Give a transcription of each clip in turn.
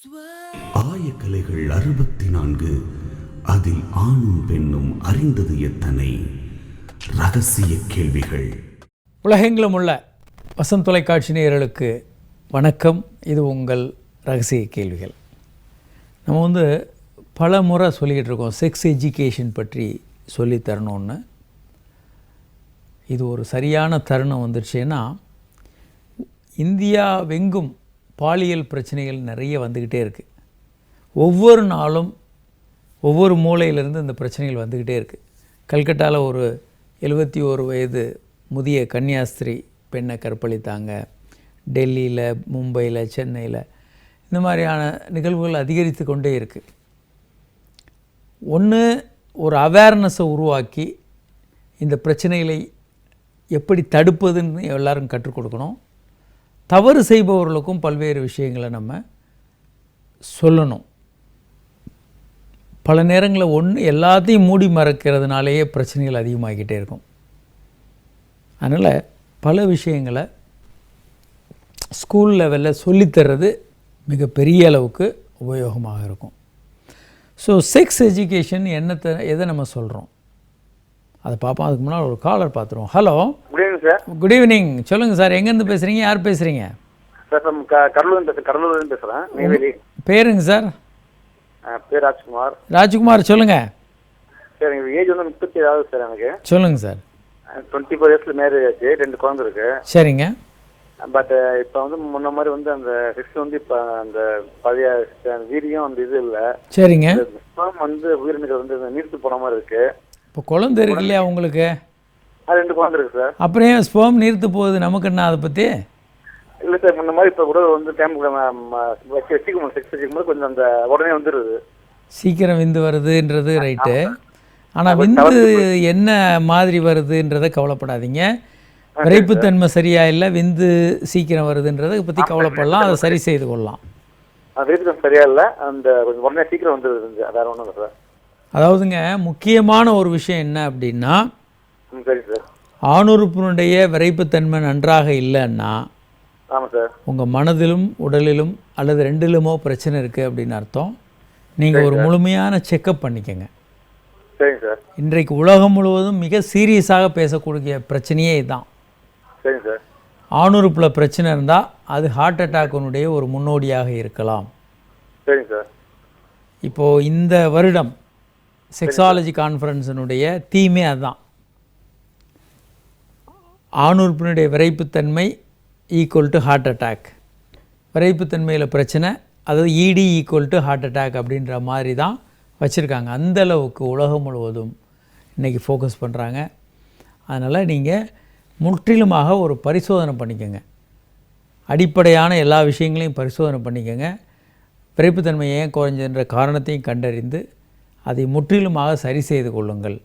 ஆயக்கலைகள் 64 அதில் ஆணும் பெண்ணும் அறிந்தது எத்தனை ரகசிய கேள்விகள். உலகெங்கிலும் உள்ள வசந்த் தொலைக்காட்சி நேயர்களுக்கு வணக்கம். இது உங்கள் ரகசிய கேள்விகள். நம்ம பல முறை சொல்லிக்கிட்டு இருக்கோம் செக்ஸ் எஜுகேஷன் பற்றி சொல்லித்தரணும்னு. இது ஒரு சரியான தருணம் வந்துடுச்சுன்னா, இந்தியாவெங்கும் பாலியல் பிரச்சனைகள் நிறைய வந்துக்கிட்டே இருக்குது. ஒவ்வொரு நாளும் ஒவ்வொரு மூலையிலிருந்து இந்த பிரச்சனைகள் வந்துக்கிட்டே இருக்குது. கல்கட்டாவில் ஒரு 71 வயது முதிய கன்னியாஸ்திரி பெண்ணை கற்பழித்தாங்க. டெல்லியில், மும்பையில், சென்னையில் இந்த மாதிரியான நிகழ்வுகள் அதிகரித்து கொண்டே இருக்குது. ஒன்று, ஒரு அவேர்னஸை உருவாக்கி இந்த பிரச்சனைகளை எப்படி தடுப்பதுன்னு எல்லாரும் கற்றுக் கொடுக்கணும். தவறு செய்பவர்களுக்கும் பல்வேறு விஷயங்களை நம்ம சொல்லணும். பல நேரங்களில் எல்லாத்தையும் மூடி மறைக்கிறதுனாலேயே பிரச்சனைகள் அதிகமாகிக்கிட்டே இருக்கும். அதனால் பல விஷயங்களை ஸ்கூல் லெவலில் சொல்லித்தர்றது மிகப்பெரிய அளவுக்கு உபயோகமாக இருக்கும். ஸோ செக்ஸ் எஜுகேஷன் எதை நம்ம சொல்கிறோம் அதை பார்ப்போம். அதுக்கு முன்னால் ஒரு காலர் பார்த்துருவோம். Hello, good evening sir. Good evening. சொல்லுங்கள் சார், எங்கேருந்து பேசுகிறீங்க? யார் பேசுகிறீங்க? சார் கடலூர்லேருந்து பேசுகிறேன். நெய்வேலி. பேருங்க சார்? பேர் ராஜ்குமார். ராஜ்குமார், சொல்லுங்கள் சார். எங்கள் ஏஜ் 37 ஆகுது சார். எனக்கு சொல்லுங்கள் சார். 24 இயர்ஸில் மேரேஜ் ஆச்சு. 2 குழந்தை இருக்கு. சரிங்க. பட் இப்போ முன்ன மாதிரி அந்த செக்ஸ் இப்போ அந்த பழைய வீரியம் இது இல்லை. சரிங்க. உயிரினங்கள் நீர்த்து போன மாதிரி இருக்கு. இப்போ குழந்தை இருக்கு இல்லையா உங்களுக்கு? 2 குழந்தை இருக்கு சார். அப்புறம் ஏன் ஸ்பெர்ம் நீர்த்து போகுது? நமக்கு என்ன அதை பற்றி? இல்லை சார், முன்ன மாதிரி இப்போ கூட டைம் வச்சுக்கும் செக்ஸ் வச்சுக்கும்போது கொஞ்சம் அந்த உடனே வந்துடுது. சீக்கிரம் விந்து வருதுன்றது ரைட்டு. ஆனால் விந்து என்ன மாதிரி வருதுன்றதை கவலைப்படாதீங்க. விரைப்புத்தன்மை சரியா இல்லை, விந்து சீக்கிரம் வருதுன்றதை பற்றி கவலைப்படலாம். அதை சரி செய்து கொள்ளலாம். விரைப்புத்தன்மை சரியா இல்லை, அந்த கொஞ்சம் உடனே சீக்கிரம் வந்துடுது. வேற ஒன்றும் இல்லை சார். அதாவதுங்க, முக்கியமான ஒரு விஷயம் என்ன அப்படின்னா, சரி சார், ஆணுறுப்பினுடைய விரைப்புத்தன்மை நன்றாக இல்லைன்னா ஆமாம் சார், உங்கள் மனதிலும் உடலிலும் அல்லது ரெண்டிலுமோ பிரச்சனை இருக்குது அப்படின்னு அர்த்தம். நீங்கள் ஒரு முழுமையான செக்கப் பண்ணிக்கங்க. சரிங்க சார். இன்றைக்கு உலகம் முழுவதும் மிக சீரியஸாக பேசக்கூடிய பிரச்சனையே இதுதான். சரிங்க சார். ஆணுறுப்பில் பிரச்சனை இருந்தால் அது ஹார்ட் அட்டாக்கினுடைய ஒரு முன்னோடியாக இருக்கலாம். சரிங்க சார். இப்போது இந்த வருடம் செக்ஸாலஜி கான்ஃபரன்ஸினுடைய தீமே அதுதான். ஆணுறுப்பினுடைய விரைப்புத்தன்மை ஈக்குவல் டு ஹார்ட் அட்டாக். விரைப்புத்தன்மையில் பிரச்சனை, அதாவது இடி ஈக்குவல் டு ஹார்ட் அட்டாக் அப்படின்ற மாதிரி தான் வச்சுருக்காங்க. அந்தளவுக்கு உலகம் முழுவதும் இன்றைக்கி ஃபோக்கஸ் பண்ணுறாங்க. அதனால் நீங்கள் முற்றிலுமாக ஒரு பரிசோதனை பண்ணிக்கோங்க. அடிப்படையான எல்லா விஷயங்களையும் பரிசோதனை பண்ணிக்கோங்க. விரைப்புத்தன்மை ஏன் குறைஞ்சன்ற காரணத்தையும் கண்டறிந்து அதை முற்றிலுமாக சரி செய்து கொள்ளுங்கள்.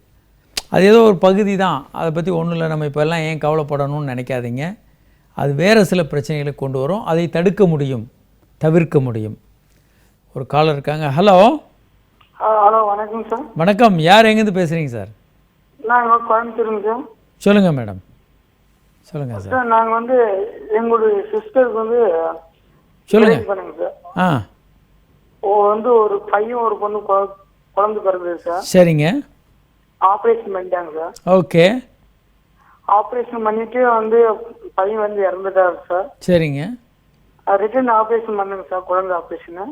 அது ஏதோ ஒரு பகுதி தான், அதை பற்றி ஒன்றும் இல்லை, நம்ம இப்போ எல்லாம் ஏன் கவலைப்படணும்னு நினைக்காதீங்க. அது வேறு சில பிரச்சனைகளை கொண்டு வரும். அதை தடுக்க முடியும், தவிர்க்க முடியும். ஒரு காலர் இருக்காங்க. ஹலோ. ஹலோ, வணக்கம் சார். வணக்கம். யார் எங்கேருந்து பேசுகிறீங்க சார்? நாங்கள் கோயம்புத்தூருங்க சார். சொல்லுங்கள் மேடம், சொல்லுங்கள் சார். சார், நாங்கள் எங்களுடைய சிஸ்டருக்கு சொல்லுங்கள். பண்ணுங்க சார். ஒரு பையன் ஒரு பொண்ணு குழந்தை பிறந்தது சார். சரிங்க. ஆப்ரேஷன் பண்ணிட்டாங்க சார். ஓகே. ஆப்ரேஷன் பண்ணிட்டு பையன் இறந்துட்டாரு சார். சரிங்க. ரிட்டர்ன் ஆப்ரேஷன் பண்ணுங்க சார், குழந்தை ஆப்ரேஷனு.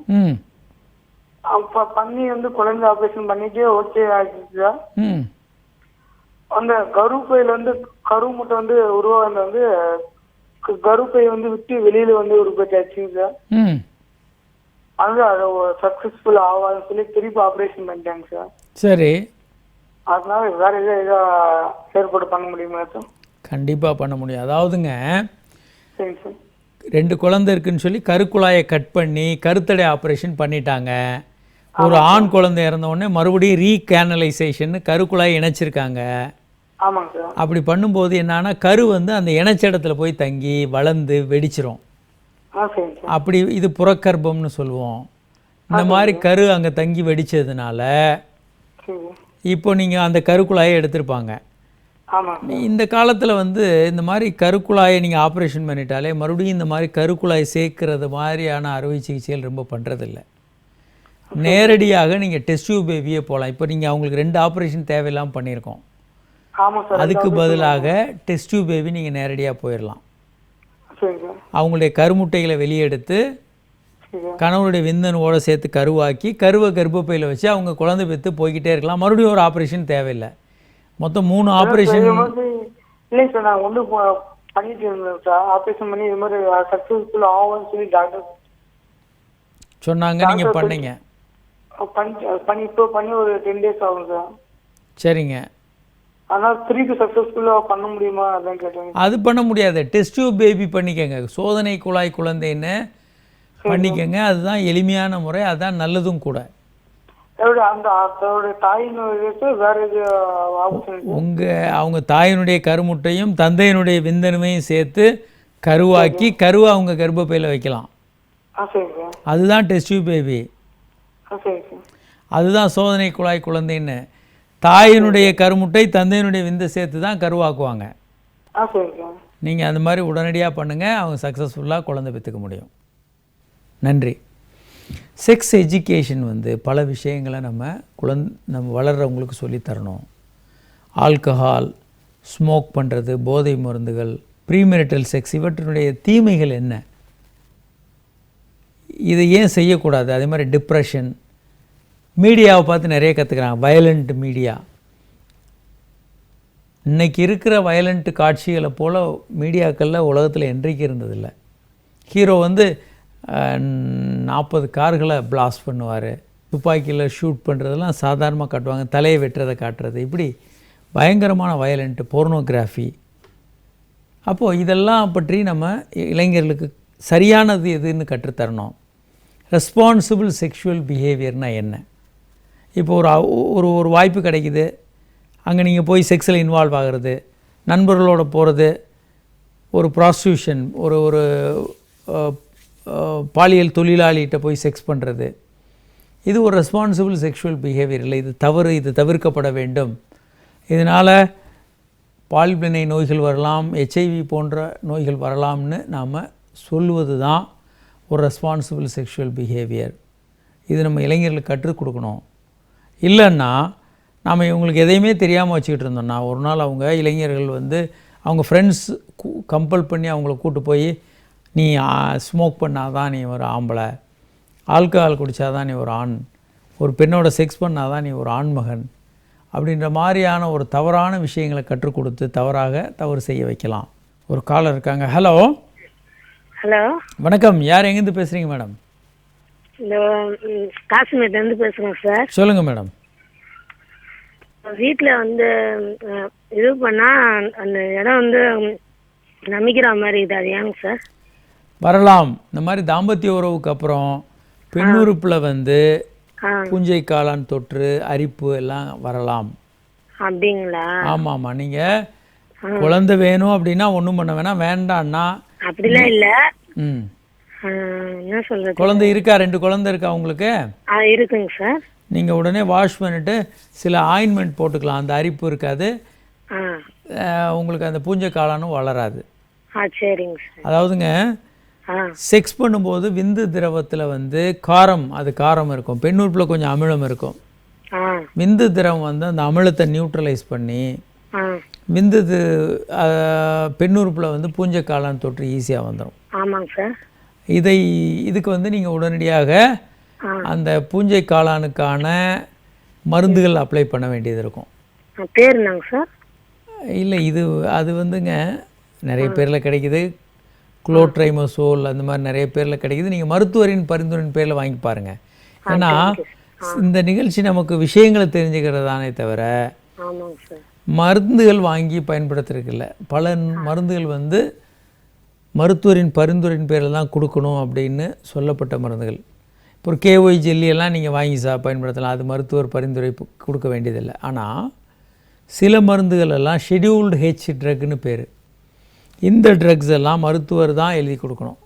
அப்போ பண்ணி குழந்தை ஆப்ரேஷன் பண்ணிட்டு ஓகே ஆகிடுச்சு சார். அந்த கருப்பையில கரு முட்டை உருவானது கருப்பை விட்டு வெளியில உருவாச்சுங்க சார். அது சக்சஸ்ஃபுல் ஆகாதுன்னு சொல்லி திருப்பி ஆப்ரேஷன் பண்ணிட்டாங்க சார். சரி. அதனால வேற ஏதோ ஏற்பாடு பண்ண முடியுமா சார்? கண்டிப்பாக பண்ண முடியும். அதாவதுங்க, சரிங்க சார், 2 குழந்தை இருக்குன்னு சொல்லி கருக்குழாயை கட் பண்ணி கருத்தடை ஆப்ரேஷன் பண்ணிட்டாங்க. ஒரு ஆண் குழந்தை இறந்த உடனே மறுபடியும் ரீகேனலைசேஷன் கருக்குழாயை இணைச்சிருக்காங்க. ஆமாங்க சார். அப்படி பண்ணும்போது என்னன்னா, கரு அந்த இணைச்ச இடத்துல போய் தங்கி வளர்ந்து வெடிச்சிரும். அப்படி இது புறக்கர்ப்பம்னு சொல்லுவோம். இந்த மாதிரி கரு அங்கே தங்கி வெடிச்சதுனால இப்போ நீங்கள் அந்த கருக்குழாயை எடுத்திருப்பாங்க. ஆமாங்க இந்த காலத்தில் வந்து இந்த மாதிரி கருக்குழாயை நீங்கள் ஆப்ரேஷன் பண்ணிட்டாலே மறுபடியும் இந்த மாதிரி கருக்குழாய் சேர்க்கறது மாதிரியான அறுவை சிகிச்சைகள் ரொம்ப பண்ணுறதில்ல. நேரடியாக நீங்கள் டெஸ்ட் டியூப் பேபியே போகலாம். இப்போ நீங்கள் அவங்களுக்கு 2 ஆப்ரேஷன் தேவையில்லாமல் பண்ணியிருக்கோம். ஆமாம் சார். அதுக்கு பதிலாக டெஸ்ட் டியூப் பேபி நீங்கள் நேரடியாக போயிடலாம். சரிங்க அவங்களுடைய கருமுட்டைகளை வெளியே எடுத்து சரிங்க. கணவருடைய விந்தணுவோட சேர்த்து கருவாக்கி கருவை கர்ப்பப்பையில் வச்சு அவங்க குழந்தை பெற்று போய்கிட்டே இருக்கலாம். மறுபடியும் ஒரு ஆப்ரேஷன் தேவையில்லை. மொத்தம் 3 ஆப்ரேஷன். இல்லைங்க சார், நான் ஒன்று பண்ணிட்டு இருந்தேன் சார். ஆப்ரேஷன் பண்ணி இது மாதிரி சக்ஸஸ்ஃபுல் ஆகும்னு சொல்லி டாக்டர் சொன்னாங்க, நீங்கள் பண்ணீங்க. பண்ணி ஒரு 10 days ஆகும் சார். சரிங்க. ஆனால் 3க்கு சக்ஸஸ்ஃபுல்லாக பண்ண முடியுமா அதான் கேட்டேங்க. அது பண்ண முடியாது. டெஸ்ட் டியூப் பேபி பண்ணிக்கங்க. சோதனை குழாய் குழந்தைன்னு பண்ணிக்கங்க. அதுதான் எளிமையான முறை, அதுதான் நல்லதும் கூட. அதோட தாயினுடைய வேற எது ஆப்ஷன்? அவங்க தாயினுடைய கருமுட்டையும் தந்தையினுடைய விந்தணுவையும் சேர்த்து கருவாக்கி கருவை அவங்க கர்ப்பப்பையில் வைக்கலாம். சரிங்க சார். அதுதான் டெஸ்ட் டியூப் பேபி. சரி சார். அதுதான் சோதனை குழாய் குழந்தைன்னு. தாயினுடைய கருமுட்டை தந்தையினுடைய விந்தை சேர்த்து தான் கருவாக்குவாங்க. சரிங்க சார். நீங்கள் அந்த மாதிரி உடனடியாக பண்ணுங்கள், அவங்க சக்ஸஸ்ஃபுல்லாக குழந்தை பெற்றுக்க முடியும். நன்றி. செக்ஸ் எஜுகேஷன் வந்து பல விஷயங்களை நம்ம வளர்கிறவங்களுக்கு சொல்லித்தரணும். ஆல்கஹால், ஸ்மோக் பண்ணுறது, போதை மருந்துகள், ப்ரீமெரிட்டல் செக்ஸ், இவற்றினுடைய தீமைகள் என்ன, இதை ஏன் செய்யக்கூடாது, அதே மாதிரி டிப்ரெஷன். மீடியாவை பார்த்து நிறைய கற்றுக்குறாங்க. Violent media. இன்றைக்கி இருக்கிற வயலண்ட் காட்சிகளை போல் மீடியாக்களில் உலகத்தில் என்றைக்கு இருந்ததில்லை. ஹீரோ வந்து 40 கார்களை பிளாஸ்ட் பண்ணுவார், துப்பாக்கியில் ஷூட் பண்ணுறதெல்லாம் சாதாரணமாக காட்டுவாங்க, தலையை வெட்டுறதை காட்டுறது, இப்படி பயங்கரமான வயலண்ட்டு, போர்னோகிராஃபி. அப்போது இதெல்லாம் பற்றி நம்ம இளைஞர்களுக்கு சரியானது எதுன்னு கற்றுத்தரணும். ரெஸ்பான்சிபிள் செக்ஷுவல் பிஹேவியர்னால் என்ன? இப்போ ஒரு வாய்ப்பு கிடைக்குது, அங்கே நீங்கள் போய் செக்ஸில் இன்வால்வ் ஆகிறது, நண்பர்களோட போகிறது, ஒரு ப்ராஸ்டியூஷன், ஒரு பாலியல் தொழிலாளிகிட்ட போய் செக்ஸ் பண்ணுறது, இது ஒரு ரெஸ்பான்சிபிள் செக்ஷுவல் பிஹேவியர் இல்லை. இது தவறு, இது தவிர்க்கப்பட வேண்டும். இதனால் பால்வினை நோய்கள் வரலாம், HIV போன்ற நோய்கள் வரலாம்னு நாம் சொல்லுவது தான் ஒரு ரெஸ்பான்சிபிள் செக்ஷுவல் பிஹேவியர். இது நம்ம இளைஞர்களுக்கு கற்றுக் கொடுக்கணும். இல்லைன்னா நாம் இவங்களுக்கு எதையுமே தெரியாமல் வச்சுக்கிட்டு இருந்தோம்னா, ஒரு நாள் அவங்க இளைஞர்கள் வந்து அவங்க ஃப்ரெண்ட்ஸ் கம்பல் பண்ணி அவங்கள கூட்டு போய் நீ ஸ்மோக் பண்ணாதான் நீ ஒரு ஆம்பளை, ஆல்கஹால் குடித்தாதான் நீ ஒரு ஆண், ஒரு பெண்ணோட செக்ஸ் பண்ணாதான் நீ ஒரு ஆண்மகன் அப்படின்ற மாதிரியான ஒரு தவறான விஷயங்களை கற்றுக் கொடுத்து தவறு செய்ய வைக்கலாம். ஒரு காலர் இருக்காங்க. ஹலோ. ஹலோ, வணக்கம். யார் எங்கேருந்து பேசுகிறீங்க மேடம்? இந்த காஷ்மீர்லேருந்து பேசுகிறேன் சார். சொல்லுங்கள் மேடம். வீட்டில் வந்து இது பண்ணால் அந்த இடம் வந்து நமிக்கிற மாதிரி இது, அது ஏங்க சார்? வரலாம். இந்த மாதிரி தாம்பத்திய உறவுக்கு அப்புறம் பெண்ணுறுப்பில் வந்து பூஞ்சை காளான் தொற்று, அரிப்பு எல்லாம் வரலாம். அப்படிங்களா? ஆமாம். நீங்கள் குழந்தை வேணும் அப்படின்னா ஒன்றும் பண்ண வேண்டாம்னா அப்படிலாம் இல்லை. என்ன சொல்கிறது, குழந்தை இருக்கா? 2 குழந்தை இருக்கா உங்களுக்கு? இருக்குங்க சார். நீங்கள் உடனே வாஷ் பண்ணிவிட்டு சில ஆயின்மெண்ட் போட்டுக்கலாம். அந்த அரிப்பு இருக்காது, உங்களுக்கு அந்த பூஞ்சை காளானும் வளராது. சரிங்க சார். அதாவதுங்க, செக்ஸ் பண்ணும்போது விந்து திரவத்தில் வந்து காரம் இருக்கும், பெண்ணுறுப்பில் கொஞ்சம் அமிலம் இருக்கும். விந்து திரவம் வந்து அந்த அமிலத்தை நியூட்ரலைஸ் பண்ணி விந்து பெண்ணுறுப்பில் வந்து பூஞ்சை காளான் தொற்று ஈஸியாக வந்துடும். ஆமாங்க சார். இதுக்கு வந்து நீங்கள் உடனடியாக அந்த பூஞ்சை காளானுக்கான மருந்துகள் அப்ளை பண்ண வேண்டியது இருக்கும். பேர் என்னங்க சார்? இல்லை, அது வந்துங்க நிறைய பேரில் கிடைக்குது. குளோட்ரைமோசோல் அந்த மாதிரி நிறைய பேரில் கிடைக்குது. நீங்கள் மருத்துவரின் பரிந்துரையின் பேரில் வாங்கி பாருங்கள். ஏன்னா இந்த நிகழ்ச்சி நமக்கு விஷயங்களை தெரிஞ்சுக்கிறதானே தவிர மருந்துகள் வாங்கி பயன்படுத்துறதுக்கில்லை. பல மருந்துகள் வந்து மருத்துவரின் பரிந்துரையின் பேரில் தான் கொடுக்கணும் அப்படின்னு சொல்லப்பட்ட மருந்துகள். இப்போ ஒரு KY ஜெல்லியெல்லாம் நீங்கள் வாங்கி பயன்படுத்தலாம், அது மருத்துவர் பரிந்துரை கொடுக்க வேண்டியதில்லை. ஆனால் சில மருந்துகள் எல்லாம் ஷெட்யூல்டு H ட்ரக்னு பேர். இந்த ட்ரக்ஸ் எல்லாம் மருத்துவர் தான் எழுதி கொடுக்கணும்.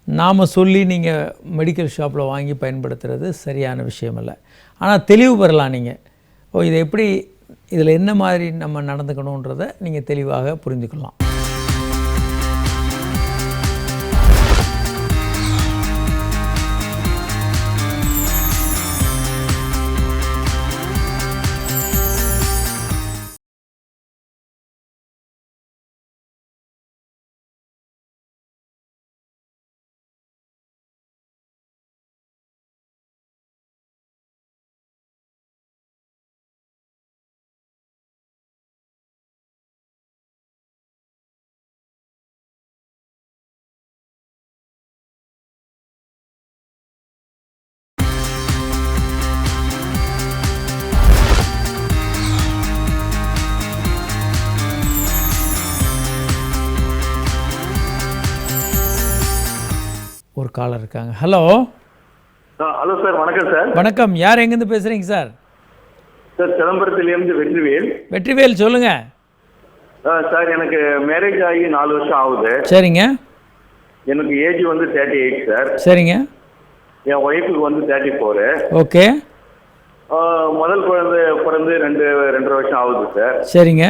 நாம் சொல்லி நீங்கள் மெடிக்கல் ஷாப்பில் வாங்கி பயன்படுத்துகிறது சரியான விஷயம் இல்லை. ஆனால் தெளிவு பெறலாம். நீங்கள் இதை எப்படி இதில் என்ன மாதிரி நம்ம நடந்துக்கணுன்றதை நீங்கள் தெளிவாக புரிஞ்சுக்கலாம். ஒரு காலர் இருக்காங்க. ஹலோ. ஹலோ சார், வணக்கம் சார். வணக்கம். யார் எங்கேருந்து பேசுகிறீங்க சார்? சார், சிதம்பரத்துலேருந்து வெற்றிவேல். வெற்றிவேல் சொல்லுங்கள். சார், எனக்கு மேரேஜ் ஆகி 4 வருஷம் ஆகுது. சரிங்க. எனக்கு ஏஜ் வந்து 38 சார். சரிங்க. என் ஒய்ஃபுக்கு வந்து 34. ஓகே. முதல் குழந்தை பிறந்து 2.5 வருஷம் ஆகுது சார். சரிங்க.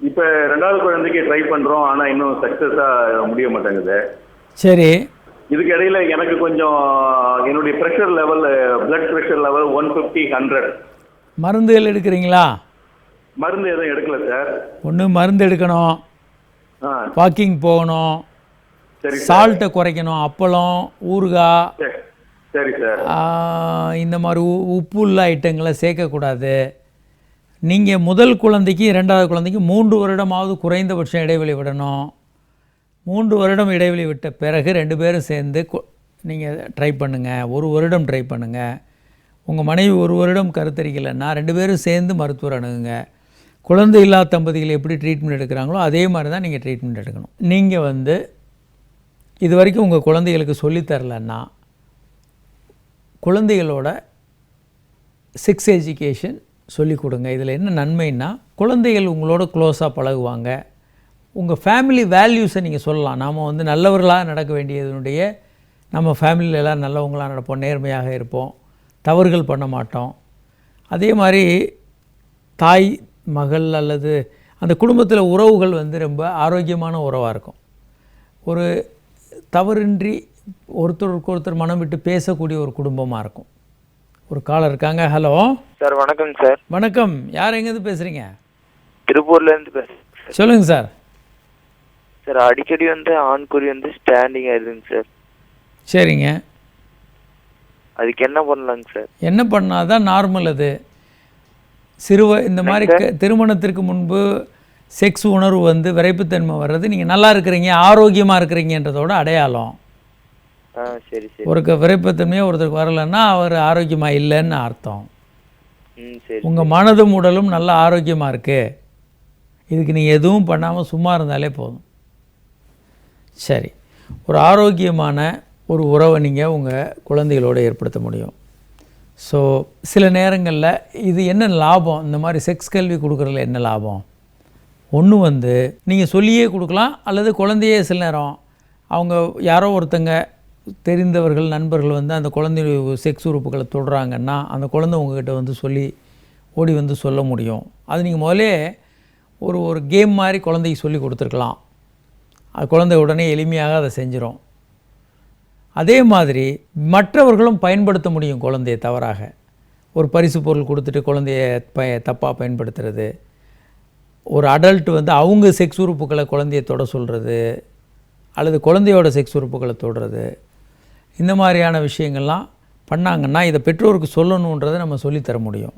இப்போ 2வது குழந்தைக்கு ட்ரை பண்ணுறோம், ஆனால் இன்னும் சக்ஸஸாக முடிய மாட்டேங்குது. சரி. இதுக்கு இடையில எனக்கு கொஞ்சம் என்னுடைய pressure level, blood pressure level 150/100. மருந்துகள் எடுக்கிறீங்களா? மருந்து எதுவும் எடுக்கல சார். ஒன்று மருந்து எடுக்கணும், வாக்கிங் போகணும், சரி, சால்ட்டை குறைக்கணும், அப்பளம், ஊறுகாய், சரி சார், இந்த மாதிரி உப்புள்ள ஐட்டங்களை சேர்க்கக்கூடாது. நீங்கள் முதல் குழந்தைக்கு 2வது குழந்தைக்கு 3 வருடமாவது குறைந்தபட்சம் இடைவெளி விடணும். 3 வருடம் இடைவெளி விட்ட பிறகு 2 பேரும் சேர்ந்து நீங்கள் ட்ரை பண்ணுங்கள். 1 வருடம் ட்ரை பண்ணுங்கள். உங்கள் மனைவி 1 வருடம் கருத்தரிக்கலைன்னா 2 பேரும் சேர்ந்து மருத்துவர் அணுகுங்க. குழந்தை இல்லாத தம்பதிகள் எப்படி ட்ரீட்மெண்ட் எடுக்கிறாங்களோ அதே மாதிரி தான் நீங்கள் ட்ரீட்மெண்ட் எடுக்கணும். நீங்கள் இது வரைக்கும் உங்கள் குழந்தைகளுக்கு சொல்லித்தரலன்னா குழந்தைகளோட செக்ஸ் எஜுகேஷன் சொல்லிக் கொடுங்க. இதில் என்ன நன்மைன்னா, குழந்தைகள் உங்களோட க்ளோஸாக பழகுவாங்க. உங்கள் ஃபேமிலி வேல்யூஸை நீங்கள் சொல்லலாம். நாம் நல்லவர்களாக நடக்க வேண்டியதனுடைய, நம்ம ஃபேமிலியில் எல்லோரும் நல்லவங்களாக நடப்போம், நேர்மையாக இருப்போம், தவறுகள் பண்ண மாட்டோம். அதே மாதிரி தாய் மகள் அல்லது அந்த குடும்பத்தில் உறவுகள் ரொம்ப ஆரோக்கியமான உறவாக இருக்கும். ஒரு தவறின்றி ஒருத்தருக்கு ஒருத்தர் மனம் விட்டு பேசக்கூடிய ஒரு குடும்பமாக இருக்கும். ஒரு காலர் இருக்காங்க. Hello sir. வணக்கம் சார். வணக்கம். யார் எங்கேருந்து பேசுகிறீங்க? திருப்பூர்லேருந்து பேசுகிறேன். சொல்லுங்கள் சார். சார், அடிக்கடி ஆண்குறி ஸ்டாண்டிங் ஆயிடுதுங்க சார். சரிங்க. அதுக்கு என்ன பண்ணலாங்க சார்? என்ன பண்ணால் தான் நார்மல்? அது இந்த மாதிரி திருமணத்திற்கு முன்பு செக்ஸ் உணர்வு விரைப்புத்தன்மை வர்றது நீங்கள் நல்லா இருக்கிறீங்க, ஆரோக்கியமாக இருக்கிறீங்கன்றதோட அடையாளம். சரி சரி. ஒரு விரைப்புத்தன்மையாக ஒருத்தருக்கு வரலைன்னா அவர் ஆரோக்கியமாக இல்லைன்னு அர்த்தம். சரி. உங்கள் மனதும் உடலும் நல்லா ஆரோக்கியமாக இருக்குது. இதுக்கு நீங்கள் எதுவும் பண்ணாமல் சும்மா இருந்தாலே போதும். சரி. ஒரு ஆரோக்கியமான ஒரு உறவை நீங்கள் உங்கள் குழந்தைகளோடு ஏற்படுத்த முடியும். ஸோ சில நேரங்களில் இது என்ன லாபம், இந்த மாதிரி செக்ஸ் கல்வி கொடுக்குறதுல என்ன லாபம்? ஒன்று நீங்கள் சொல்லியே கொடுக்கலாம், அல்லது குழந்தையே சில நேரம் அவங்க யாரோ ஒருத்தங்க தெரிந்தவர்கள் நண்பர்கள் அந்த குழந்தை செக்ஸ் உறுப்புகளை தொடுறாங்கன்னா அந்த குழந்தை உங்கள்கிட்ட சொல்லி ஓடி சொல்ல முடியும். அது நீங்கள் முதலே ஒரு கேம் மாதிரி குழந்தைக்கு சொல்லி கொடுத்துருக்கலாம். அது குழந்தை உடனே எளிமையாக அதை செஞ்சிடும். அதே மாதிரி மற்றவர்களும் பயன்படுத்த முடியும் குழந்தைய தவறாக. ஒரு பரிசு பொருள் கொடுத்துட்டு குழந்தைய தப்பாக பயன்படுத்துறது, ஒரு அடல்ட் அவங்க செக்ஸ் உறுப்புகளை குழந்தைய தொட சொல்கிறது, அல்லது குழந்தையோட செக்ஸ் உறுப்புகளை தொடுறது, இந்த மாதிரியான விஷயங்கள்லாம் பண்ணாங்கன்னா இதை பெற்றோருக்கு சொல்லணுன்றதை நம்ம சொல்லித்தர முடியும்.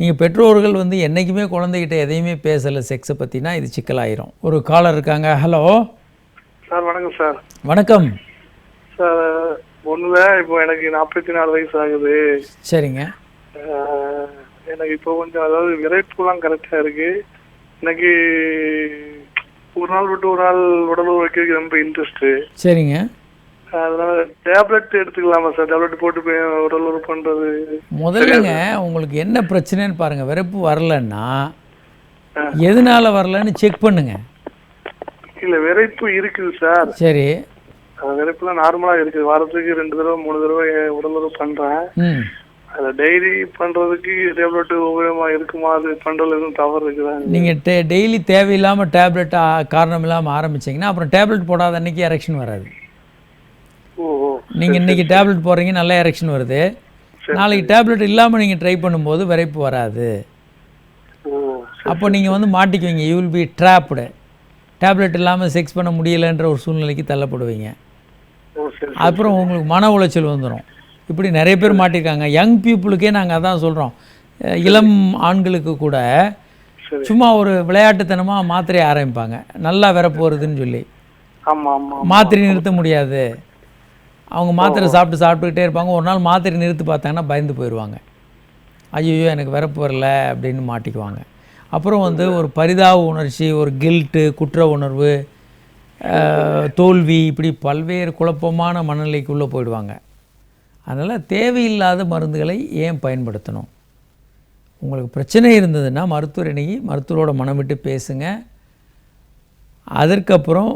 நீங்கள் பெற்றோர்கள் என்றைக்குமே குழந்தைகிட்ட எதையுமே பேசலை செக்ஸை பற்றினா இது சிக்கலாயிரும். ஒரு காலர் இருக்காங்க. Hello sir. வணக்கம் சார். வணக்கம் சார். ஒன்றுல இப்போ எனக்கு 44 வயசு ஆகுது. சரிங்க. எனக்கு இப்போ கொஞ்சம் அதாவது விரைப்புலாம் கரெக்டாக இருக்குது. எனக்கு ஒரு நாள் விட்டு ஒரு நாள் உடல் வைக்கிறதுக்கு ரொம்ப இன்ட்ரெஸ்ட்டு. சரிங்க. அதனால டேப்லெட் எடுத்துக்கலாமா சார்? டேப்லெட் போட்டு உடல் உறுப்பு பண்ணுறது முதல்லங்க உங்களுக்கு என்ன பிரச்சனைன்னு பாருங்கள். விரைப்பு வரலன்னா எதனால வரலன்னு செக் பண்ணுங்க. இல்லை, விரைப்பு இருக்குது சார். சரி. விரைப்புலாம் நார்மலாக இருக்குது. வாரத்துக்கு 2 தடவை 3 தடவை உடல் உறுப்பு பண்ணுறேன். அதை டெய்லி பண்றதுக்கு டேப்லெட் உபயோகமா இருக்குமா? அது பண்றதுல எதுவும் தவறு இருக்குதா? நீங்கள் டெய்லி தேவையில்லாமல் டேப்லெட் காரணம் இல்லாமல் ஆரம்பிச்சிங்கன்னா அப்புறம் டேப்லெட் போடாத அன்றைக்கி எரெக்ஷன் வராது. ஓ நீங்கள் இன்றைக்கி டேப்லெட் போடுறீங்க, நல்ல எரெக்ஷன் வருது. நாளைக்கு டேப்லெட் இல்லாமல் நீங்கள் ட்ரை பண்ணும்போது விரைப்பு வராது. அப்போ நீங்கள் வந்து மாட்டிக்குவீங்க. You will be trapped. Tablet இல்லாமல் செக்ஸ் பண்ண முடியலைன்ற ஒரு சூழ்நிலைக்கு தள்ளப்படுவீங்க. அப்புறம் உங்களுக்கு மன உளைச்சல் வந்துடும். இப்படி நிறைய பேர் மாட்டிருக்காங்க. யங் பீப்புளுக்கே நாங்கள் அதான் சொல்கிறோம். இளம் ஆண்களுக்கு கூட சும்மா ஒரு விளையாட்டுத்தனமாக மாத்திரையை ஆரம்பிப்பாங்க, நல்லா விரப்பு வருதுன்னு சொல்லி. மாத்திரை நிறுத்த முடியாது. அவங்க மாத்திரை சாப்பிட்டுக்கிட்டே இருப்பாங்க. ஒரு நாள் மாத்திரை நிறுத்தி பார்த்தாங்கன்னா பயந்து போயிடுவாங்க. ஐயோ எனக்கு விரப்பு வரல அப்படின்னு மாட்டிக்குவாங்க. அப்புறம் வந்து ஒரு பரிதாப உணர்ச்சி, ஒரு கில்ட்டு, குற்ற உணர்வு, தோல்வி, இப்படி பல்வேறு குழப்பமான மனநிலைக்குள்ளே போயிடுவாங்க. அதனால் தேவையில்லாத மருந்துகளை ஏன் பயன்படுத்தணும்? உங்களுக்கு பிரச்சனை இருந்ததுன்னா மருத்துவர் அணுகி மருத்துவரோட மனம் விட்டு பேசுங்க. அதற்கப்புறம்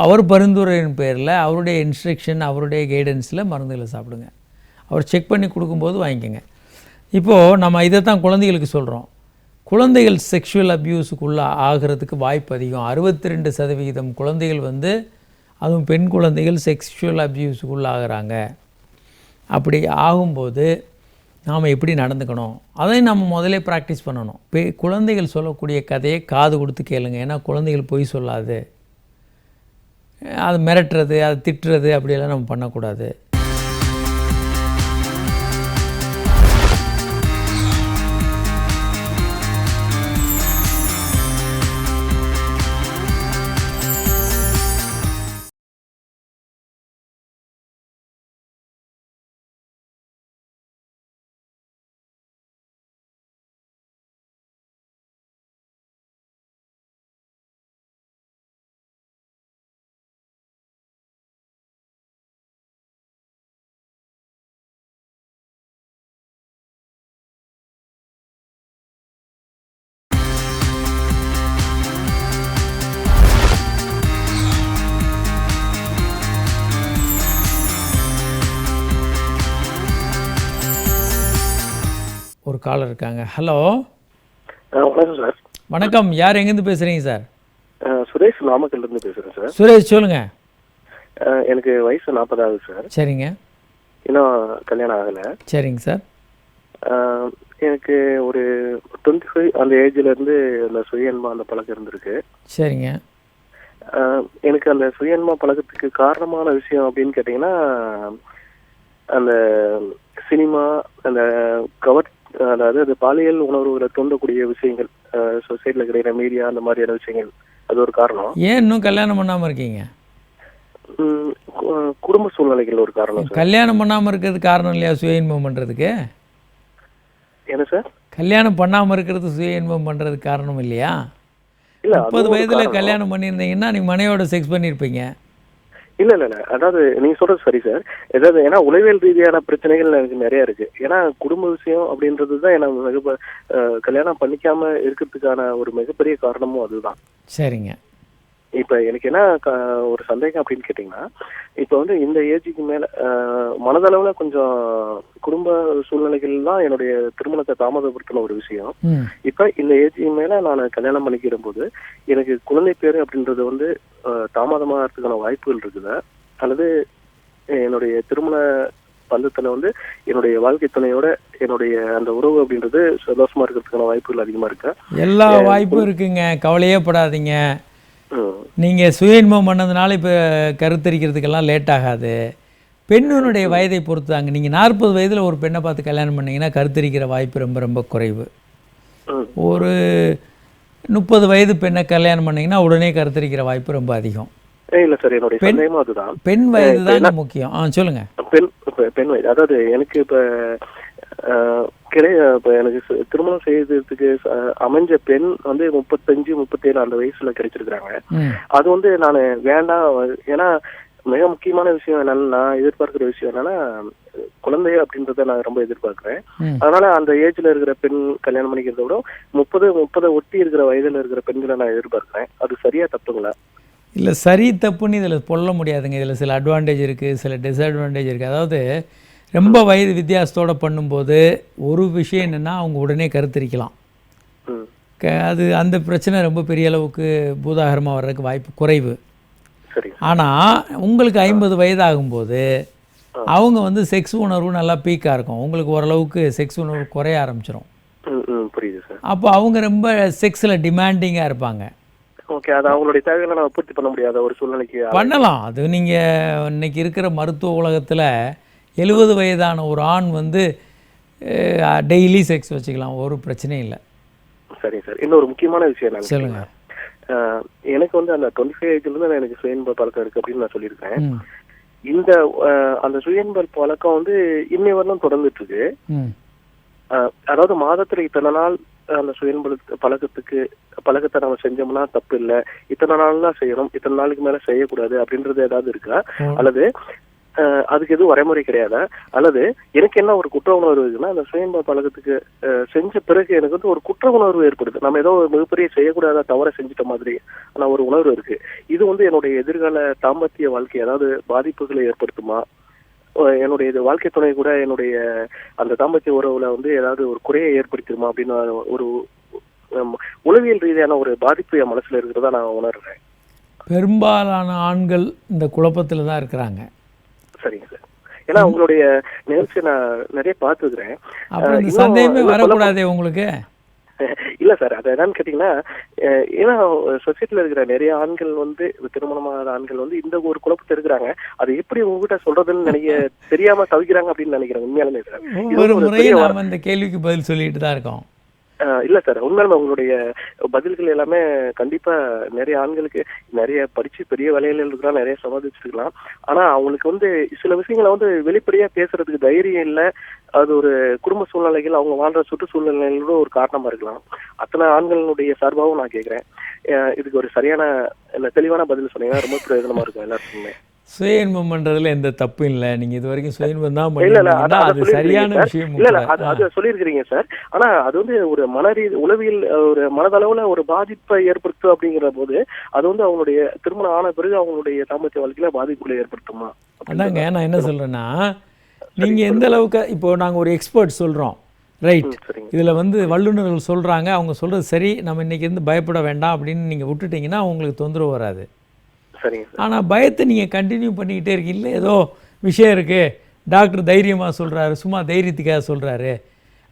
அவர் பரிந்துரையின் பேரில் அவருடைய இன்ஸ்ட்ரக்ஷன், அவருடைய கைடன்ஸில் மருந்துகளை சாப்பிடுங்க. அவர் செக் பண்ணி கொடுக்கும்போது வாங்கிக்கோங்க. இப்போது நம்ம இதை தான் குழந்தைகளுக்கு சொல்கிறோம். குழந்தைகள் செக்ஷுவல் அப்யூஸுக்குள்ளே ஆகிறதுக்கு வாய்ப்பு அதிகம். 62% குழந்தைகள் வந்து, அதுவும் பெண் குழந்தைகள் செக்ஷுவல் அப்யூஸுக்குள்ளே ஆகிறாங்க. அப்படி ஆகும்போது நாம் எப்படி நடந்துக்கணும், அதை நம்ம முதலே ப்ராக்டிஸ் பண்ணணும். குழந்தைகள் சொல்லக்கூடிய கதையை காது கொடுத்து கேளுங்க. ஏன்னா குழந்தைகள் பொய் சொல்லாது. அது மிரட்டுறது, அது திட்டுறது அப்படியெல்லாம் நம்ம பண்ணக்கூடாது. ஒரு காலர் இருக்காங்க. ஹலோ. வணக்கம் சார். வணக்கம். யார் எங்கேருந்து பேசுகிறீங்க சார்? சுரேஷ், நாமக்கல்லேருந்து பேசுகிறேன் சார். சுரேஷ் சொல்லுங்கள். எனக்கு வயசு 40 ஆகுது சார். சரிங்க. இன்னும் கல்யாணம் ஆகலை. சரிங்க சார். எனக்கு ஒரு 25 அந்த ஏஜ்லேருந்து அந்த சுயன்மா அந்த பழக்கம் இருந்திருக்கு. சரிங்க. எனக்கு அந்த சுயன்மா பழக்கத்துக்கு காரணமான விஷயம் அப்படின்னு கேட்டிங்கன்னா, அந்த சினிமா, அந்த அதாவது அது பாலியல் உணர்வுகளை தூண்டக்கூடிய விஷயங்கள், சொசைட்டியில் கிடைக்கிற மீடியா, அந்த மாதிரியான விஷயங்கள், அது ஒரு காரணம். ஏன் இன்னும் கல்யாணம் பண்ணாமல் இருக்கீங்க? குடும்ப சூழ்நிலைகள் ஒரு காரணம். கல்யாணம் பண்ணாமல் இருக்கிறது காரணம் இல்லையா சுய இன்பம் பண்ணுறதுக்கு? என்ன சார்? கல்யாணம் பண்ணாமல் இருக்கிறது சுய இன்பம் பண்ணுறதுக்கு காரணம் இல்லையா? இல்லை, 30 வயதில் கல்யாணம் பண்ணியிருந்தீங்கன்னா நீங்கள் மனையோட செக்ஸ் பண்ணியிருப்பீங்க. இல்லை, அதாவது நீங்க சொல்றது சரி சார். ஏதாவது ஏன்னா உளவியல் ரீதியான பிரச்சனைகள் எனக்கு நிறைய இருக்கு. ஏன்னா குடும்ப விஷயம் அப்படின்றது தான் எனக்கு கல்யாணம் பண்ணிக்காம இருக்கிறதுக்கான ஒரு மிகப்பெரிய காரணமும் அதுதான். சரிங்க. இப்போ எனக்கு என்ன ஒரு சந்தேகம் அப்படின்னு கேட்டிங்கன்னா, இப்போ வந்து இந்த ஏஜுக்கு மேலே மனதளவில் கொஞ்சம் குடும்ப சூழ்நிலைகள் தான் என்னுடைய திருமணத்தை தாமதப்படுத்தின ஒரு விஷயம். இப்போ இந்த ஏஜுக்கு மேலே நான் கல்யாணம் பண்ணிக்கிற போது எனக்கு குழந்தை பேர் அப்படின்றது வந்து தாமதமாகறதுக்கான வாய்ப்புகள் இருக்குதா, அல்லது என்னுடைய திருமண பந்தத்தில் வந்து என்னுடைய வாழ்க்கை துணையோட என்னுடைய அந்த உறவு அப்படின்றது சந்தோஷமா இருக்கிறதுக்கான வாய்ப்புகள் அதிகமாக இருக்கா? எல்லா வாய்ப்பும் இருக்குங்க, கவலையே படாதீங்க. நீங்கள் சுய இன்பம் பண்ணதுனால இப்போ கருத்தரிக்கிறதுக்கெல்லாம் லேட் ஆகாது. பெண்ணுடைய வயதை பொறுத்தாங்க. நீங்கள் 40 வயதில் ஒரு பெண்ணை பார்த்து கல்யாணம் பண்ணிங்கன்னா கருத்தரிக்கிற வாய்ப்பு ரொம்ப ரொம்ப குறைவு. ஒரு 30 வயது பெண்ணை கல்யாணம் பண்ணிங்கன்னா உடனே கருத்தரிக்கிற வாய்ப்பு ரொம்ப அதிகம். இல்லை சார், என்னுடைய சந்தேகமும் அதுதான். பெண் வயது தான் முக்கியம். சொல்லுங்கள். பெண் வயது, அதாவது எனக்கு இப்போ இப்போ எனக்கு திருமணம் செய்யறதுக்கு அமைஞ்ச பெண் வந்து 35, 37 அந்த வயசுல கிடைச்சிருக்கிறாங்க. அது வந்து நான் வேண்டாம். ஏன்னா மிக முக்கியமான விஷயம் என்னன்னா, நான் எதிர்பார்க்கிற விஷயம் என்னன்னா, குழந்தை அப்படின்றத நான் ரொம்ப எதிர்பார்க்கிறேன். அதனால அந்த ஏஜ்ல இருக்கிற பெண் கல்யாணம் பண்ணிக்கிறத விட 30 ஒட்டி இருக்கிற வயதுல இருக்கிற பெண்களை நான் எதிர்பார்க்கிறேன். அது சரியா தப்புங்களா? இல்லை, சரி தப்புன்னு இதில் சொல்ல முடியாதுங்க. இதில் சில அட்வான்டேஜ் இருக்குது, சில டிஸ்அட்வான்டேஜ் இருக்குது. அதாவது ரொம்ப வயது வித்தியாசத்தோடு பண்ணும்போது ஒரு விஷயம் என்னென்னா அவங்க உடனே கருத்தரிக்கலாம். அது அந்த பிரச்சனை ரொம்ப பெரிய அளவுக்கு பூதாகரமாக வர்றதுக்கு வாய்ப்பு குறைவு. ஆனால் உங்களுக்கு 50 வயது ஆகும்போது அவங்க வந்து செக்ஸ் உணர்வு நல்லா பீக்காக இருக்கும், உங்களுக்கு ஓரளவுக்கு செக்ஸ் உணர்வு குறைய ஆரம்பிச்சிடும். புரியுது சார். அப்போ அவங்க ரொம்ப செக்ஸில் டிமாண்டிங்காக இருப்பாங்க. ஓகே, அது அவங்களுடைய தேவைகளை நம்ம பூர்த்தி பண்ண முடியாத ஒரு சூழ்நிலைக்கு பண்ணலாம். அது நீங்கள் இன்னைக்கு இருக்கிற மருத்துவ உலகத்தில் 70 வயதான ஒரு ஆண் வந்து டெய்லி செக்ஸ் வச்சுக்கலாம், ஒரு பிரச்சனையும் இல்லை. சரிங்க சார். இன்னொரு முக்கியமான விஷயம் நான் சொல்லுங்கள். எனக்கு வந்து அந்த 25 ஏஜ்லேருந்து எனக்கு சுயன்பல் பழக்கம் இருக்குது அப்படின்னு நான் சொல்லியிருக்கேன். இந்த அந்த சுயன்பல் பழக்கம் வந்து இன்னை வரலும் தொடர்ந்துட்டு இருக்கு. அதாவது மாதத்துல இத்தனை நாள் அந்த சுயன்பல் பழக்கத்தை நம்ம செஞ்சோம்னா தப்பு இல்லை, இத்தனை நாள் தான் செய்யணும், இத்தனை நாளுக்கு மேல செய்யக்கூடாது அப்படின்றது ஏதாவது இருக்கா? அல்லது அதுக்கு எதுவும் வரைமுறை கிடையாதா? அல்லது எனக்கு என்ன ஒரு குற்ற உணர்வு இருக்குன்னா, அந்த சுயன்பல் பழக்கத்துக்கு செஞ்ச பிறகு எனக்கு வந்து ஒரு குற்ற உணர்வு ஏற்படுது. நம்ம ஏதோ மிகப்பெரிய செய்யக்கூடாத தவற செஞ்சிட்ட மாதிரி ஆனா ஒரு உணர்வு இருக்கு. இது வந்து என்னுடைய எதிர்கால தாம்பத்திய வாழ்க்கை ஏதாவது பாதிப்புகளை ஏற்படுத்துமா? என்னுடைய வாழ்க்கை துணை கூட என்னுடைய அந்த தாம்பத்திய உறவுல வந்து ஏதாவது ஒரு குறையை ஏற்படுத்திடுமா அப்படின்னு ஒரு உளவியல் ரீதியான ஒரு பாதிப்பு என் மனசுல இருக்கிறதா நான் உணர்றேன். பெரும்பாலான ஆண்கள் இந்த குழப்பத்தில் தான் இருக்கிறாங்க. சரிங்க சார். ஏன்னா உங்களுடைய நிகழ்ச்சியை நான் நிறைய பார்த்துக்கிறேன். அப்புறம் இந்த சந்தேகமே வரக்கூடாதே உங்களுக்கு? இல்ல சார், அது என்னன்னு கேட்டீங்கன்னா, ஏன்னா சொசைட்டில இருக்கிற நிறைய ஆண்கள் வந்து திருமணமான ஆண்கள் வந்து இந்த ஒரு குழப்பத்தை இருக்கிறாங்க. அது எப்படி உங்ககிட்ட சொல்றதுன்னு தெரியாம தவிக்கிறாங்க அப்படின்னு நினைக்கிறேன். உண்மையாலுமே சார், ஒரு முறையும் நாம இந்த கேள்விக்கு பதில் சொல்லிட்டு தான் இருக்கோம். இல்ல சார், உண்மையிலுமே உங்களுடைய பதில்கள் எல்லாமே கண்டிப்பா நிறைய ஆண்களுக்கு நிறைய படிச்சு பெரிய வேலையில இருக்கலாம், நிறைய சம்பாதிச்சிருக்கலாம். ஆனா அவங்களுக்கு வந்து சில விஷயங்களை வந்து வெளிப்படையா பேசுறதுக்கு தைரியம் இல்லை. அது ஒரு குடும்ப சூழ்நிலைகள், அவங்க வாழ்ற சுற்றுச்சூழ்நிலைகளோட ஒரு காரணமா இருக்கலாம். அத்தனை ஆண்களுடைய சார்பாகவும் நான் கேட்கிறேன், இதுக்கு ஒரு சரியான தெளிவான பதில் சொன்னீங்கன்னா ரொம்ப பிரயோஜனமா இருக்கும் எல்லாருக்குமே. சுய இன்பம் பண்றதுல எந்த தப்பும் இல்லை. நீங்க இது வரைக்கும் சுய இன்பம் தான் பண்ணீங்கன்னா அது சரியான விஷயம். இல்ல அது சொல்லியிருக்கிறீங்க சார். ஆனா அது வந்து ஒரு உளவியல் ஒரு மனதளவுல ஒரு பாதிப்பை ஏற்படுத்தும் அப்படிங்கிற போது அது வந்து அவங்களுடைய திருமணம் ஆன பிறகு அவங்களுடைய தாம்பத்திய வாழ்க்கையில பாதிப்புகளை ஏற்படுத்துமா? அதாங்க நான் என்ன சொல்றேன்னா, நீங்க எந்த அளவுக்கு இப்போ நாங்க ஒரு எக்ஸ்பர்ட் சொல்றோம், ரைட், இதுல வந்து வல்லுநர்கள் சொல்றாங்க, அவங்க சொல்றது சரி, நம்ம இன்னைக்கு இருந்து பயப்பட வேண்டாம் அப்படின்னு நீங்க விட்டுட்டீங்கன்னா உங்களுக்கு தொந்தரவு வராது. ஆனால் பயத்தை நீங்கள் கண்டினியூ பண்ணிக்கிட்டே இருக்கீங்களே, ஏதோ விஷயம் இருக்குது, டாக்டர் தைரியமாக சொல்கிறாரு, சும்மா தைரியத்துக்காக சொல்கிறாரு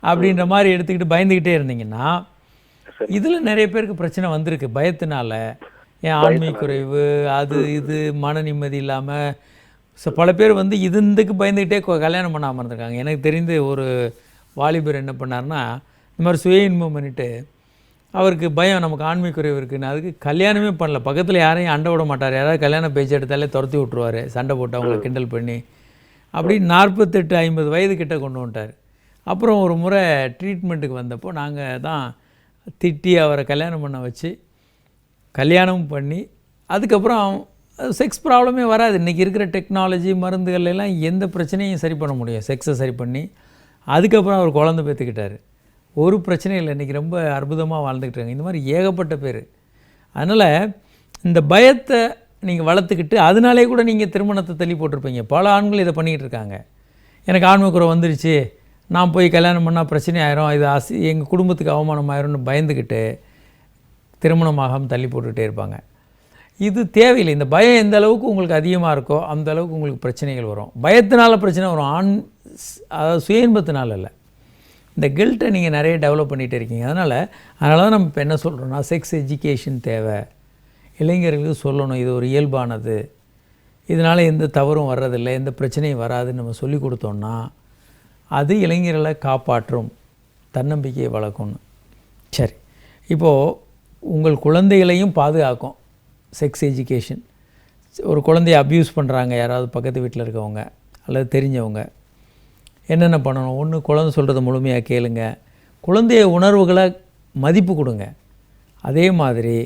அப்படின்ற மாதிரி எடுத்துக்கிட்டு பயந்துக்கிட்டே இருந்தீங்கன்னா இதில் நிறைய பேருக்கு பிரச்சனை வந்திருக்கு. பயத்தினால ஏன் ஆண்மை குறைவு, அது இது மன நிம்மதி இல்லாமல் பல பேர் வந்து இதுக்கு பயந்துக்கிட்டே கல்யாணம் பண்ணாமல் இருந்திருக்காங்க. எனக்கு தெரிந்து ஒரு வாலிபர் என்ன பண்ணார்னா, இந்த மாதிரி சுய இன்பம் பண்ணிவிட்டு அவருக்கு பயம் நமக்கு ஆண்மை குறைவு இருக்குன்னு அதுக்கு கல்யாணமே பண்ணல. பக்கத்தில் யாரையும் அண்டை விட மாட்டார். யாராவது கல்யாணம் பேச்சு எடுத்தாலே துரத்தி விட்ருவார், சண்டை போட்டு அவங்கள கிண்டல் பண்ணி. அப்படி 48-50 வயது கிட்ட கொண்டு வந்துட்டார். அப்புறம் ஒரு முறை ட்ரீட்மெண்ட்டுக்கு வந்தப்போ நாங்கள் தான் திட்டி அவரை கல்யாணம் பண்ண வச்சு கல்யாணமும் பண்ணி அதுக்கப்புறம் செக்ஸ் ப்ராப்ளமே வராது. இன்றைக்கி இருக்கிற டெக்னாலஜி மருந்துகள் எல்லாம் எந்த பிரச்சனையும் சரி பண்ண முடியும். செக்ஸை சரி பண்ணி அதுக்கப்புறம் அவர் குழந்தை பெற்றுக்கிட்டார். ஒரு பிரச்சனையும் இல்லை. இன்றைக்கி ரொம்ப அற்புதமாக வாழ்ந்துக்கிட்டாங்க. இந்த மாதிரி ஏகப்பட்ட பேர். அதனால் இந்த பயத்தை நீங்கள் வளர்த்துக்கிட்டு அதனாலே கூட நீங்கள் திருமணத்தை தள்ளி போட்டிருப்பீங்க. பல ஆண்கள் இதை பண்ணிக்கிட்டு இருக்காங்க. எனக்கு ஆண்மைக்குறை வந்துருச்சு, நான் போய் கல்யாணம் பண்ணால் பிரச்சனை ஆயிரும், இது எங்கள் குடும்பத்துக்கு அவமானம் ஆயிரும்னு பயந்துக்கிட்டு திருமணமாகாமல் தள்ளி போட்டுகிட்டே இருப்பாங்க. இது தேவையில்லை. இந்த பயம் எந்த அளவுக்கு உங்களுக்கு அதிகமாக இருக்கோ அந்த அளவுக்கு உங்களுக்கு பிரச்சனைகள் வரும். பயத்தினால பிரச்சனை வரும், அதாவது சுய இன்பத்தினால இல்லை. இந்த கில்ட்டை நீங்கள் நிறைய டெவலப் பண்ணிகிட்டே இருக்கீங்க. அதனால் தான் நம்ம இப்போ என்ன சொல்கிறோன்னா, செக்ஸ் எஜுகேஷன் தேவை, இளைஞர்களுக்கு சொல்லணும் இது ஒரு இயல்பானது, இதனால் எந்த தவறும் வர்றதில்லை, எந்த பிரச்சனையும் வராதுன்னு நம்ம சொல்லி கொடுத்தோன்னா அது இளைஞர்களை காப்பாற்றும், தன்னம்பிக்கையை வளர்க்கணும். சரி, இப்போது உங்கள் குழந்தைகளையும் பாதுகாக்கும் செக்ஸ் எஜுகேஷன். ஒரு குழந்தைய அப்யூஸ் பண்ணுறாங்க யாராவது பக்கத்து வீட்டில் இருக்கவங்க அல்லது தெரிஞ்சவங்க, என்னென்ன பண்ணணும்? ஒன்று, குழந்தை சொல்கிறத முழுமையாக கேளுங்க, குழந்தைய உணர்வுகளை மதிப்பு கொடுங்க. அதே மாதிரி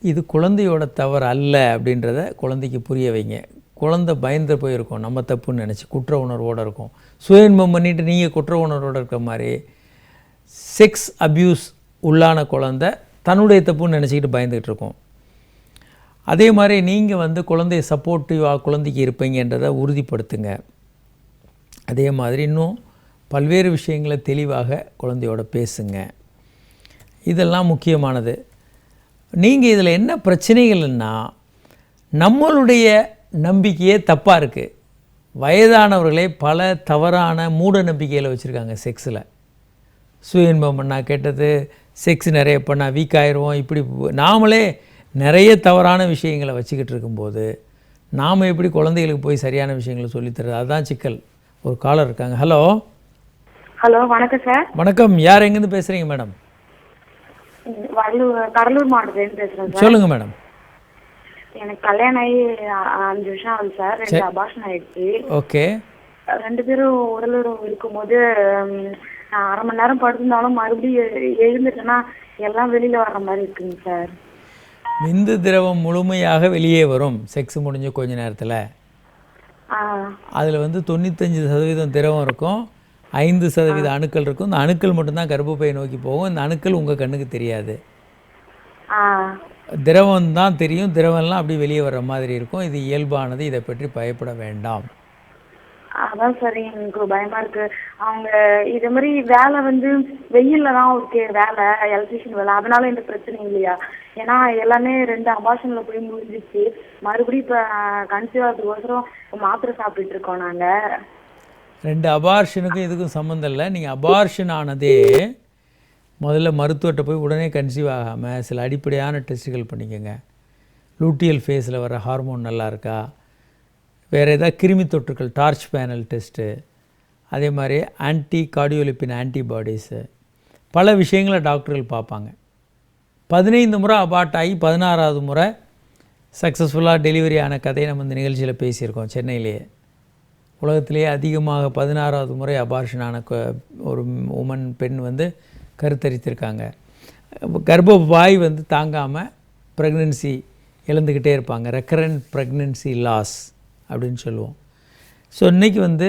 இது குழந்தையோட தவறு அல்ல அப்படின்றத குழந்தைக்கு புரிய வைங்க. குழந்தை பயந்து போயிருக்கும், நம்ம தப்புன்னு நினச்சி குற்ற உணர்வோடு இருக்கும். சுய இன்பம் பண்ணிவிட்டு நீங்கள் குற்ற உணர்வோடு இருக்கிற மாதிரி செக்ஸ் அப்யூஸ் உள்ளான குழந்தை தன்னுடைய தப்புன்னு நினச்சிக்கிட்டு பயந்துகிட்டு இருக்கும். அதே மாதிரி நீங்கள் வந்து குழந்தைய சப்போர்ட்டிவாக குழந்தைக்கு இருப்பீங்கன்றதை உறுதிப்படுத்துங்க. அதே மாதிரி இன்னும் பல்வேறு விஷயங்களை தெளிவாக குழந்தையோட பேசுங்க. இதெல்லாம் முக்கியமானது. நீங்கள் இதில் என்ன பிரச்சனைகள்னா, நம்மளுடைய நம்பிக்கையே தப்பாக இருக்குது. வயதானவர்களே பல தவறான மூட நம்பிக்கையில் வச்சுருக்காங்க. செக்ஸில் சுய இன்பம் பண்ணால் கெட்டது, செக்ஸ் நிறைய பண்ணால் வீக் ஆயிடுவோம், இப்படி நாமளே நிறைய தவறான விஷயங்களை வச்சுக்கிட்டு இருக்கும்போது நாம் எப்படி குழந்தைகளுக்கு போய் சரியான விஷயங்களை சொல்லித்தரது? அதுதான் சிக்கல். ஒரு காலர் இருக்காங்க. ஹலோ. ஹலோ, வணக்கம் சார். வணக்கம். யார் எங்கேருந்து பேசுகிறீங்க மேடம்? கடலூர் மாவட்டத்துலேருந்து பேசுகிறேன் சார். சொல்லுங்கள் மேடம். எனக்கு கல்யாணம் ஆகி 5 வருஷம் ஆகுது சார். 2 அபார்ஷன் ஆயிடுச்சு. ஓகே. 2 பேரும் உடலுறவு இருக்கும்போது 1/2 மணி நேரம் படுத்திருந்தாலும் மறுபடியும் எழுந்துட்டேன்னா எல்லாம் வெளியில் வர்ற மாதிரி இருக்குங்க சார். விந்து திரவம் முழுமையாக வெளியே வரும் செக்ஸ் முடிஞ்ச கொஞ்ச நேரத்தில். அதில் வந்து 95% திரவம் இருக்கும், 5% அணுக்கள் இருக்கும். இந்த அணுக்கள் மட்டும்தான் கர்ப்பப்பையை நோக்கி போகும். இந்த அணுக்கள் உங்கள் கண்ணுக்கு தெரியாது. திரவம் தான் தெரியும். திரவம்லாம் அப்படி வெளியே வர்ற மாதிரி இருக்கும். இது இயல்பானது. இதை பற்றி பயப்பட வேண்டாம். அதான் சார் எனக்கு பயமா இருக்கு. அவங்க இதே மாதிரி வேலை வந்து வெயில்ல தான் இருக்கு வேலை, எலக்ட்ரிஷியன் வேலை. அதனால இந்த பிரச்சனை இல்லையா? ஏன்னா எல்லாமே 2 அபார்ஷன்ல போய் முடிஞ்சிச்சு. மறுபடியும் இப்போ கன்சீவ் ஆகிறதுக்கோசரம் மாத்திரை சாப்பிட்டுட்டு இருக்கோம் நாங்கள். 2 அபார்ஷனுக்கும் இதுக்கும் சம்மந்தம் இல்லை. நீங்கள் அபார்ஷன் ஆனதே முதல்ல மருத்துவர்கிட்ட போய் உடனே கன்சீவ் ஆகாமல் சில அடிப்படையான டெஸ்ட்டுகள் பண்ணிக்கோங்க. லூட்டியல் ஃபேஸில் வர ஹார்மோன் நல்லா இருக்கா, வேறு ஏதாவது கிருமி தொற்றுக்கள், டார்ச் பேனல் டெஸ்ட்டு, அதே மாதிரி ஆன்டி கார்டியோலிப்பின் ஆன்டிபாடிஸு, பல விஷயங்களை டாக்டர்கள் பார்ப்பாங்க. 15 முறை அபார்ட் ஆகி 16வது முறை சக்ஸஸ்ஃபுல்லாக டெலிவரி ஆன கதையை நம்ம இந்த நிகழ்ச்சியில் பேசியிருக்கோம். சென்னையிலேயே உலகத்திலேயே அதிகமாக 16வது முறை அபார்ஷன் ஆன ஒரு பெண் வந்து கருத்தரித்திருக்காங்க. கர்ப்பவாய் வந்து தாங்காமல் ப்ரெக்னென்சி இழந்துக்கிட்டே இருப்பாங்க. ரெக்கரண்ட் ப்ரெக்னென்சி லாஸ் அப்படின்னு சொல்லுவோம். ஸோ இன்றைக்கி வந்து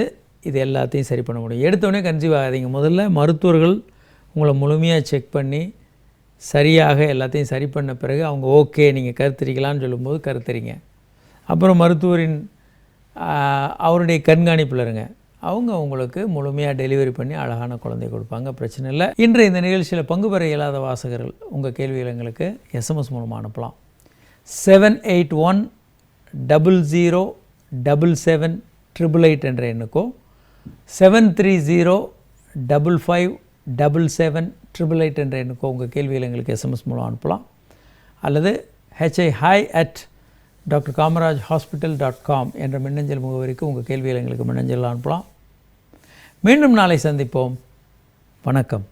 இது எல்லாத்தையும் சரி பண்ண முடியும். எடுத்தோடனே கன்சீவ் ஆகாதீங்க. முதல்ல மருத்துவர்கள் உங்களை முழுமையாக செக் பண்ணி சரியாக எல்லாத்தையும் சரி பண்ண பிறகு அவங்க ஓகே நீங்கள் கருத்தரிக்கலான்னு சொல்லும்போது கருத்தரிங்க. அப்புறம் மருத்துவரின் அவருடைய கண்காணிப்பில் இருங்க. அவங்க உங்களுக்கு முழுமையாக டெலிவரி பண்ணி அழகான குழந்தை கொடுப்பாங்க. பிரச்சனை இல்லை. இன்று இந்த நிகழ்ச்சியில் பங்கு பெற இயலாத வாசகர்கள் உங்கள் கேள்விகள் எங்களுக்கு SMS மூலமாக அனுப்பலாம். 781-00-77-888 என்ற எண்ணுக்கோ 730-55-77-888 என்ற எண்ணுக்கோ உங்கள் கேள்விகள் எங்களுக்கு SMS மூலம் அனுப்பலாம். அல்லது hi@drkamarajhospital.com என்ற மின்னஞ்சல் முகவரிக்கு உங்கள் கேள்விகள் எங்களுக்கு மின்னஞ்சல் அனுப்பலாம். மீண்டும் நாளை சந்திப்போம். வணக்கம்.